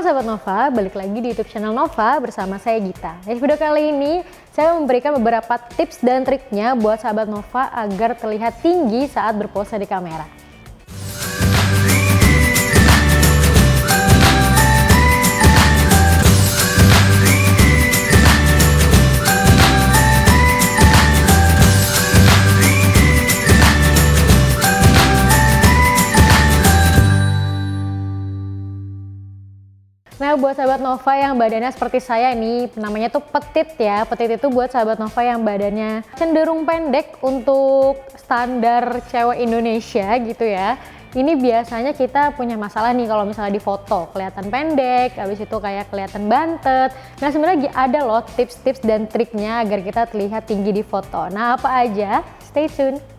Halo Sahabat Nova, balik lagi di YouTube channel Nova bersama saya Gita. Di video kali ini, saya memberikan beberapa tips dan triknya buat Sahabat Nova agar terlihat tinggi saat berpose di kamera. Nah, buat sahabat Nova yang badannya seperti saya nih, namanya tuh petit ya. Petit itu buat sahabat Nova yang badannya cenderung pendek untuk standar cewek Indonesia gitu ya. Ini biasanya kita punya masalah nih kalau misalnya di foto, kelihatan pendek, habis itu kayak kelihatan bantet. Nah, sebenarnya ada loh tips-tips dan triknya agar kita terlihat tinggi di foto. Nah, apa aja? Stay tune.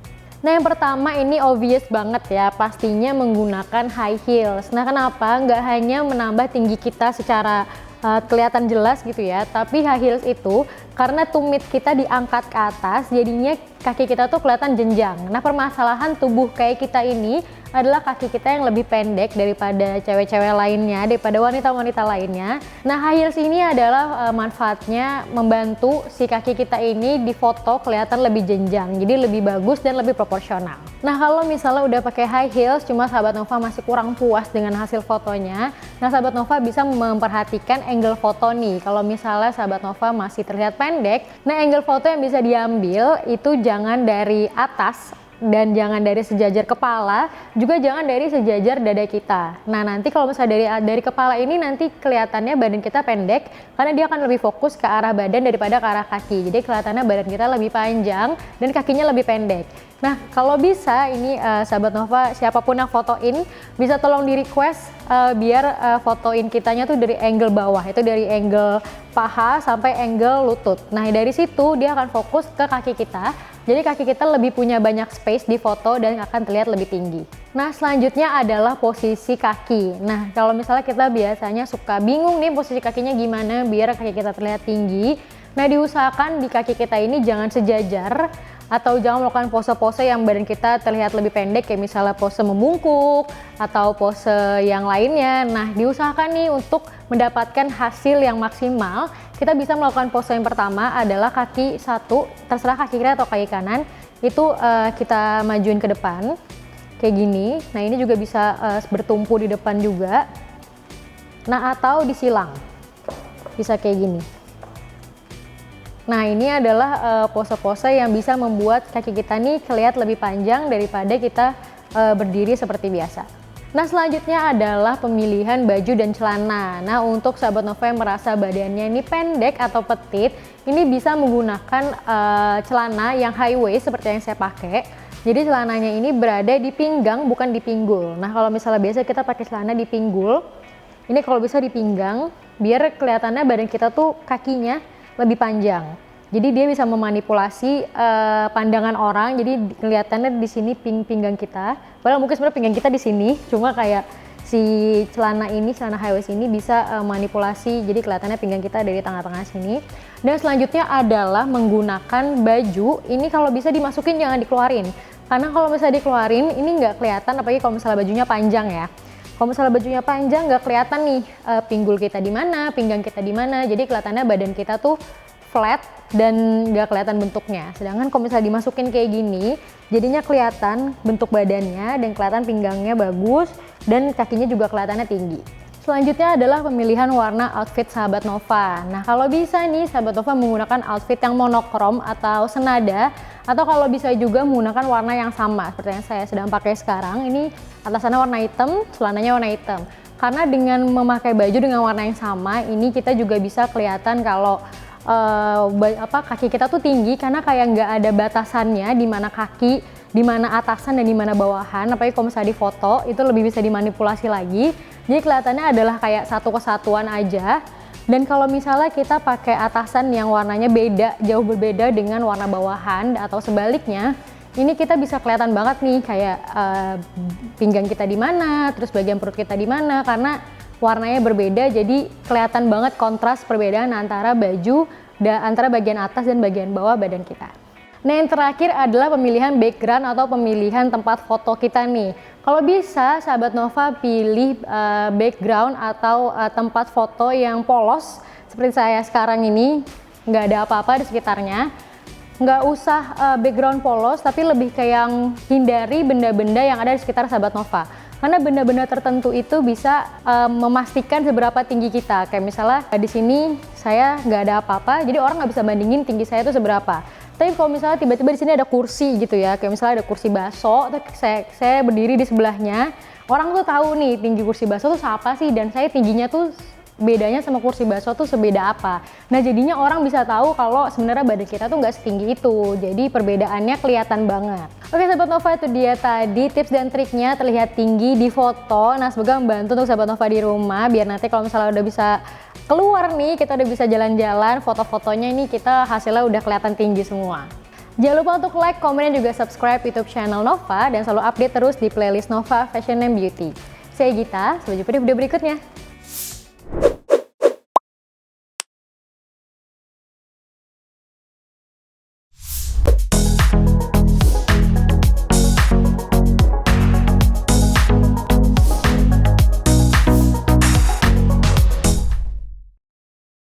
Nah, yang pertama ini obvious banget ya, pastinya menggunakan high heels. Nah, kenapa? Nggak hanya menambah tinggi kita secara kelihatan jelas gitu ya, tapi high heels itu karena tumit kita diangkat ke atas, jadinya kaki kita tuh kelihatan jenjang. Nah, permasalahan tubuh kayak kita ini adalah kaki kita yang lebih pendek daripada cewek-cewek lainnya, daripada wanita-wanita lainnya. Nah, high heels ini adalah manfaatnya membantu si kaki kita ini di foto kelihatan lebih jenjang, jadi lebih bagus dan lebih proporsional. Nah, kalau misalnya udah pakai high heels, cuma sahabat Nova masih kurang puas dengan hasil fotonya, nah sahabat Nova bisa memperhatikan angle foto nih. Kalau misalnya sahabat Nova masih terlihat pendek, nah angle foto yang bisa diambil itu jangan dari atas, dan jangan dari sejajar kepala, juga jangan dari sejajar dada kita. Nah, nanti kalau misalnya dari kepala ini nanti kelihatannya badan kita pendek karena dia akan lebih fokus ke arah badan daripada ke arah kaki. Jadi kelihatannya badan kita lebih panjang dan kakinya lebih pendek. Nah, kalau bisa ini sahabat Nova, siapapun yang fotoin bisa tolong di request biar fotoin kitanya tuh dari angle bawah, itu dari angle paha sampai angle lutut. Nah, dari situ dia akan fokus ke kaki kita. Jadi kaki kita lebih punya banyak space di foto dan akan terlihat lebih tinggi. Nah, selanjutnya adalah posisi kaki. Nah, kalau misalnya kita biasanya suka bingung nih posisi kakinya gimana biar kaki kita terlihat tinggi. Nah, diusahakan di kaki kita ini jangan sejajar atau jangan melakukan pose-pose yang badan kita terlihat lebih pendek, kayak misalnya pose membungkuk atau pose yang lainnya. Nah, diusahakan nih untuk mendapatkan hasil yang maksimal. Kita bisa melakukan pose yang pertama adalah kaki satu, terserah kaki kiri atau kaki kanan, itu kita majuin ke depan kayak gini. Nah, ini juga bisa bertumpu di depan juga. Nah, atau disilang, bisa kayak gini. Nah, ini adalah pose-pose yang bisa membuat kaki kita nih kelihatan lebih panjang daripada kita berdiri seperti biasa. Nah, selanjutnya adalah pemilihan baju dan celana. Nah, untuk sahabat Nova yang merasa badannya ini pendek atau petit, ini bisa menggunakan celana yang high waist seperti yang saya pakai. Jadi celananya ini berada di pinggang, bukan di pinggul. Nah, kalau misalnya biasa kita pakai celana di pinggul, ini kalau bisa di pinggang, biar kelihatannya badan kita tuh kakinya lebih panjang. Jadi dia bisa memanipulasi pandangan orang. Jadi kelihatannya di sini pinggang kita. Padahal mungkin sebenarnya pinggang kita di sini. Cuma kayak si celana ini, celana high waist ini bisa manipulasi. Jadi kelihatannya pinggang kita dari tengah-tengah sini. Dan selanjutnya adalah menggunakan baju. Ini kalau bisa dimasukin jangan dikeluarin. Karena kalau misalnya dikeluarin ini nggak kelihatan. Apalagi kalau misalnya bajunya panjang ya. Kalau misalnya bajunya panjang nggak kelihatan nih pinggul kita di mana, pinggang kita di mana. Jadi kelihatannya badan kita tuh flat dan nggak kelihatan bentuknya. Sedangkan kalau misalnya dimasukin kayak gini, jadinya kelihatan bentuk badannya dan kelihatan pinggangnya bagus dan kakinya juga kelihatannya tinggi. Selanjutnya adalah pemilihan warna outfit sahabat Nova. Nah, kalau bisa nih sahabat Nova menggunakan outfit yang monokrom atau senada, atau kalau bisa juga menggunakan warna yang sama seperti yang saya sedang pakai sekarang. Ini atasannya warna hitam, celananya warna hitam. Karena dengan memakai baju dengan warna yang sama, ini kita juga bisa kelihatan kalau kaki kita tuh tinggi karena kayak nggak ada batasannya di mana kaki, di mana atasan dan di mana bawahan. Apalagi kalau misalnya di foto itu lebih bisa dimanipulasi lagi. Jadi kelihatannya adalah kayak satu kesatuan aja. Dan kalau misalnya kita pakai atasan yang warnanya beda, jauh berbeda dengan warna bawahan atau sebaliknya, ini kita bisa kelihatan banget nih kayak pinggang kita di mana, terus bagian perut kita di mana, karena warnanya berbeda. Jadi kelihatan banget kontras perbedaan antara baju antara bagian atas dan bagian bawah badan kita. Nah, yang terakhir adalah pemilihan background atau pemilihan tempat foto kita nih. Kalau bisa, sahabat Nova pilih background atau tempat foto yang polos seperti saya sekarang ini, nggak ada apa-apa di sekitarnya. Nggak usah background polos, tapi lebih kayak yang hindari benda-benda yang ada di sekitar sahabat Nova. Karena benda-benda tertentu itu bisa memastikan seberapa tinggi kita. Kayak misalnya di sini saya nggak ada apa-apa, jadi orang nggak bisa bandingin tinggi saya itu seberapa. Tapi kalau misalnya tiba-tiba di sini ada kursi gitu ya, kayak misalnya ada kursi baso, saya berdiri di sebelahnya, orang tuh tahu nih tinggi kursi baso tuh siapa sih, dan saya tingginya tuh bedanya sama kursi baso tuh sebeda apa. Nah, jadinya orang bisa tahu kalau sebenarnya badan kita tuh nggak setinggi itu, jadi perbedaannya kelihatan banget. Oke sahabat Nova, itu dia tadi tips dan triknya terlihat tinggi di foto. Nah, semoga membantu untuk sahabat Nova di rumah, biar nanti kalau misalnya udah bisa keluar nih, kita udah bisa jalan-jalan, foto-fotonya ini kita hasilnya udah kelihatan tinggi semua. Jangan lupa untuk like, komen, dan juga subscribe YouTube channel Nova, dan selalu update terus di playlist Nova Fashion and Beauty. Saya Gita, sampai jumpa di video berikutnya.